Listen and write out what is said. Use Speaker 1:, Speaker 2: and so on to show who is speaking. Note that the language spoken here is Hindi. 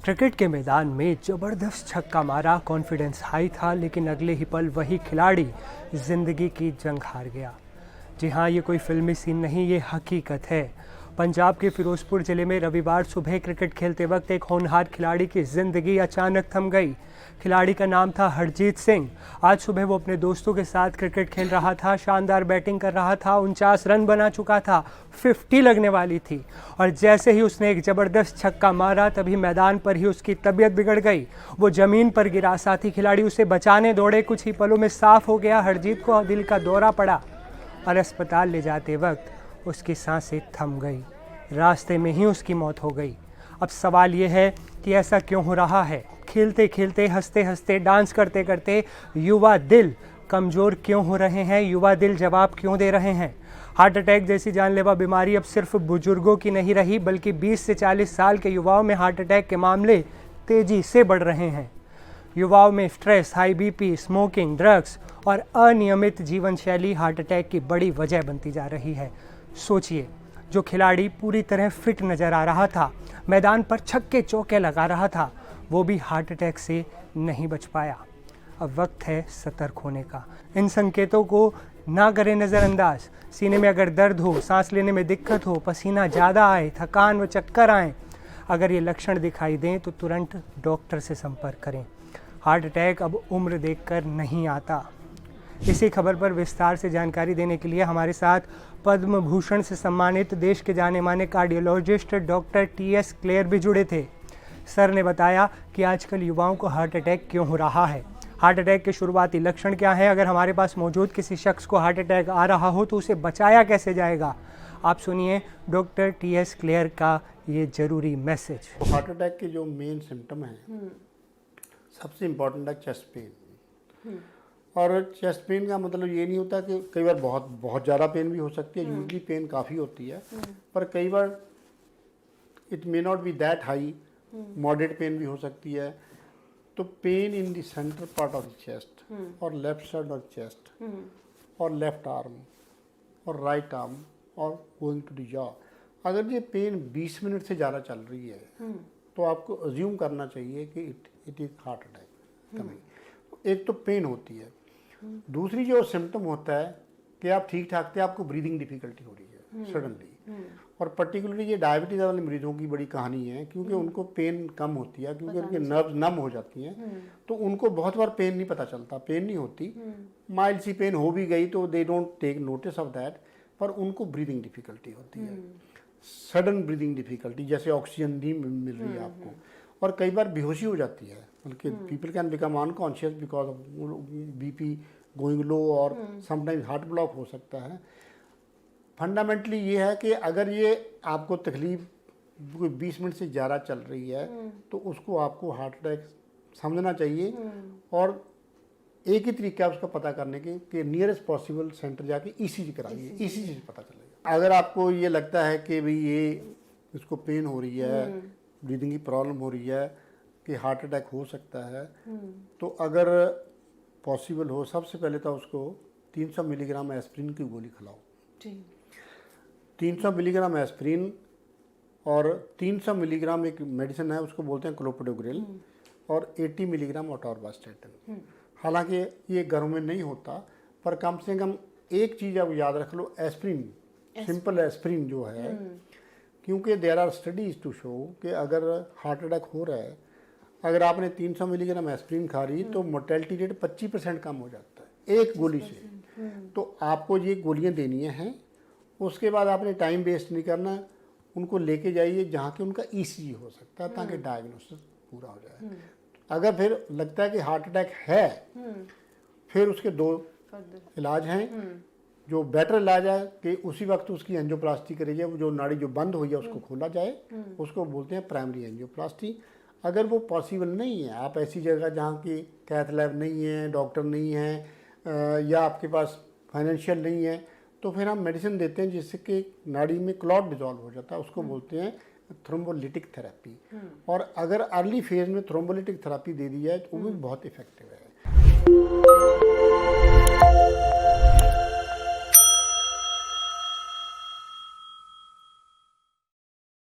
Speaker 1: क्रिकेट के मैदान में जबरदस्त छक्का मारा, कॉन्फिडेंस हाई था, लेकिन अगले ही पल वही खिलाड़ी जिंदगी की जंग हार गया। जी हाँ, ये कोई फिल्मी सीन नहीं, ये हकीकत है। पंजाब के फिरोजपुर जिले में रविवार सुबह क्रिकेट खेलते वक्त एक होनहार खिलाड़ी की जिंदगी अचानक थम गई। खिलाड़ी का नाम था हरजीत सिंह। आज सुबह वो अपने दोस्तों के साथ क्रिकेट खेल रहा था, शानदार बैटिंग कर रहा था, 49 रन बना चुका था, 50 लगने वाली थी और जैसे ही उसने एक ज़बरदस्त छक्का मारा तभी मैदान पर ही उसकी तबीयत बिगड़ गई। वो ज़मीन पर गिरा, साथी खिलाड़ी उसे बचाने दौड़े, कुछ ही पलों में साफ हो गया। हरजीत को दिल का दौरा पड़ा और अस्पताल ले जाते वक्त उसकी सांसें थम गई। रास्ते में ही उसकी मौत हो गई। अब सवाल ये है कि ऐसा क्यों हो रहा है? खेलते खेलते, हंसते हंसते, डांस करते करते युवा दिल कमज़ोर क्यों हो रहे हैं? युवा दिल जवाब क्यों दे रहे हैं? हार्ट अटैक जैसी जानलेवा बीमारी अब सिर्फ बुजुर्गों की नहीं रही, बल्कि 20 से 40 साल के युवाओं में हार्ट अटैक के मामले तेज़ी से बढ़ रहे हैं। युवाओं में stress, high BP, smoking, drugs और अनियमित जीवन शैली हार्ट अटैक की बड़ी वजह बनती जा रही है। सोचिए, जो खिलाड़ी पूरी तरह फिट नज़र आ रहा था, मैदान पर छक्के चौके लगा रहा था, वो भी हार्ट अटैक से नहीं बच पाया। अब वक्त है सतर्क होने का। इन संकेतों को ना करें नज़रअंदाज। सीने में अगर दर्द हो, सांस लेने में दिक्कत हो, पसीना ज़्यादा आए, थकान व चक्कर आए, अगर ये लक्षण दिखाई दें तो तुरंत डॉक्टर से संपर्क करें। हार्ट अटैक अब उम्र देखकर नहीं आता। इसी खबर पर विस्तार से जानकारी देने के लिए हमारे साथ पद्म भूषण से सम्मानित देश के जाने माने कार्डियोलॉजिस्ट डॉक्टर TS क्लेयर भी जुड़े थे। सर ने बताया कि आजकल युवाओं को हार्ट अटैक क्यों हो रहा है, हार्ट अटैक के शुरुआती लक्षण क्या हैं, अगर हमारे पास मौजूद किसी शख्स को हार्ट अटैक आ रहा हो तो उसे बचाया कैसे जाएगा। आप सुनिए डॉक्टर TS क्लेयर का ये ज़रूरी मैसेज।
Speaker 2: हार्ट अटैक के जो मेन सिम्टम हैं, सबसे इम्पॉर्टेंट है चेस्ट पेन। और चेस्ट पेन का मतलब ये नहीं होता कि कई बार बहुत ज़्यादा पेन भी हो सकती है, यूजली पेन काफ़ी होती है, पर कई बार it may not be that high, moderate pain भी हो सकती है। तो pain in the centre part of the chest और लेफ्ट साइड ऑफ चेस्ट और लेफ्ट आर्म और राइट आर्म और गोइंग टू द जॉ, अगर ये पेन 20 मिनट से ज़्यादा चल रही है तो आपको अज्यूम करना चाहिए कि it is heart attack coming. एक तो पेन होती है, दूसरी जो सिम्टम होता है कि आप ठीक ठाक थे, आपको ब्रीदिंग डिफिकल्टी हो रही है सडनली। और पर्टिकुलरली ये डायबिटीज़ वाले मरीजों की बड़ी कहानी है, क्योंकि उनको पेन कम होती है, क्योंकि उनके नर्व्स नम हो जाती हैं, तो उनको बहुत बार पेन नहीं पता चलता, पेन नहीं होती, माइल्ड सी पेन हो भी गई तो they don't take notice of that, पर उनको ब्रीदिंग डिफिकल्टी होती है, सडन ब्रीदिंग डिफिकल्टी, जैसे ऑक्सीजन नहीं मिल रही है आपको, और कई बार बेहोशी हो जाती है, बल्कि people can become unconscious because of BP going low, और समटाइम्स हार्ट ब्लॉक हो सकता है। फंडामेंटली ये है कि अगर ये आपको तकलीफ कोई 20 मिनट से ज़्यादा चल रही है तो उसको आपको हार्ट अटैक समझना चाहिए, और एक ही तरीका है उसका पता करने के कि नियरेस्ट पॉसिबल सेंटर जाके ECG कराइए, ECG से पता चलेगा। अगर आपको ये लगता है कि भाई ये इसको पेन हो रही है, ब्रीदिंग की प्रॉब्लम हो रही है, कि हार्ट अटैक हो सकता है, तो अगर पॉसिबल हो, सबसे पहले तो उसको 300 मिलीग्राम एस्प्रिन की गोली खिलाओ। 300 मिलीग्राम एस्प्रिन और 300 मिलीग्राम एक मेडिसिन है, उसको बोलते हैं क्लोपिडोग्रेल, और 80 मिलीग्राम ऑटोरबास्टेटिन। हालांकि ये घरों में नहीं होता, पर कम से कम एक चीज़ आप याद रख लो, एस्प्रिन, सिंपल एस्प्रिन जो है, क्योंकि there are studies to show कि अगर हार्ट अटैक हो रहा है, अगर आपने 300 मिलीग्राम एस्प्रिन खा रही तो मोर्टेलिटी रेट 25% कम हो जाता है एक गोली से। तो आपको ये गोलियां देनी हैं, उसके बाद आपने टाइम वेस्ट नहीं करना, उनको लेके जाइए जहाँ के उनका ECG हो सकता है, ताकि डायग्नोसिस पूरा हो जाए। अगर फिर लगता है कि हार्ट अटैक है, फिर उसके 2 इलाज हैं। जो बेटर इलाज है कि उसी वक्त उसकी एंजियोप्लास्टी करी जाए, जो नाड़ी जो बंद हुई है उसको खोला जाए, उसको बोलते हैं प्राइमरी एंजियोप्लास्टी। अगर वो पॉसिबल नहीं है, आप ऐसी जगह जहाँ की कैथ लैब नहीं है, डॉक्टर नहीं है, या आपके पास फाइनेंशियल नहीं है, तो फिर हम मेडिसिन देते हैं जिससे कि नाड़ी में क्लॉट डिजॉल्व हो जाता है, उसको बोलते हैं थ्रोम्बोलिटिक थेरेपी। और अगर अर्ली फेज में थ्रोम्बोलिटिक थेरेपी दे दी जाए तो वो भी बहुत इफेक्टिव है।